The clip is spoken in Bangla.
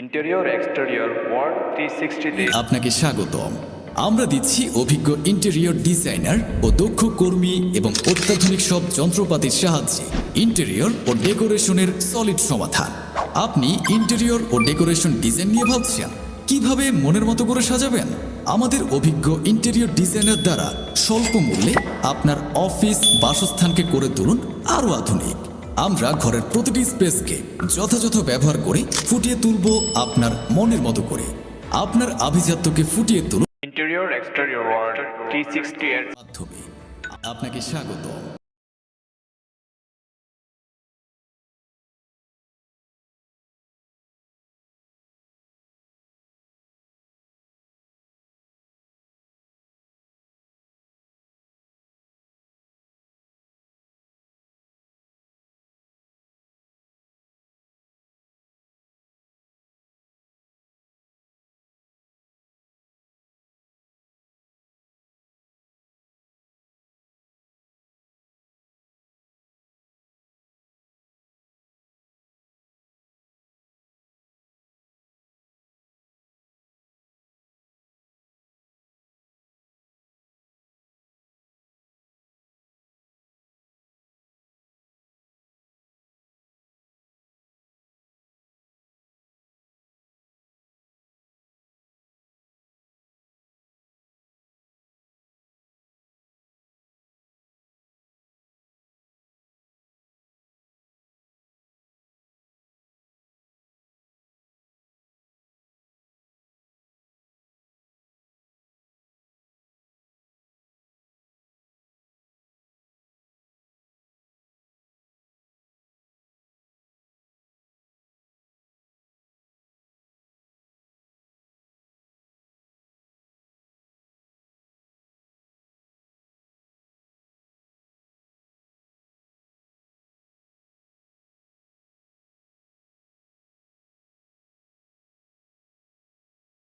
ইন্টেরিয়র এক্সটেরিয়র ওয়ার্ল্ড 360 আপনাকে স্বাগতম। আমরা দিচ্ছি অভিজ্ঞ ইন্টেরিয়র ডিজাইনার ও দক্ষ কর্মী এবং অত্যাধুনিক সব যন্ত্রপাতির সাহায্যে ইন্টেরিয়র ও ডেকোরেশনের সলিড সমাধান। আপনি ইন্টেরিয়র ও ডেকোরেশন ডিজাইন নিয়ে ভাবছেন কিভাবে মনের মতো করে সাজাবেন? আমাদের অভিজ্ঞ ইন্টেরিয়র ডিজাইনার দ্বারা স্বল্প মূল্যে আপনার অফিস বাসস্থানকে করে তুলুন আরও আধুনিক। আমরা ঘরের প্রতিটি স্পেসকে যথাযথ ব্যবহার করে ফুটিয়ে তুলব আপনার মনের মতো করে। আপনার আভিজাত্যকে ফুটিয়ে তুলুন ইন্টেরিয়র এক্সটেরিয়র ওয়ার্ল্ড 360 এর মাধ্যমে। আপনাকে স্বাগত।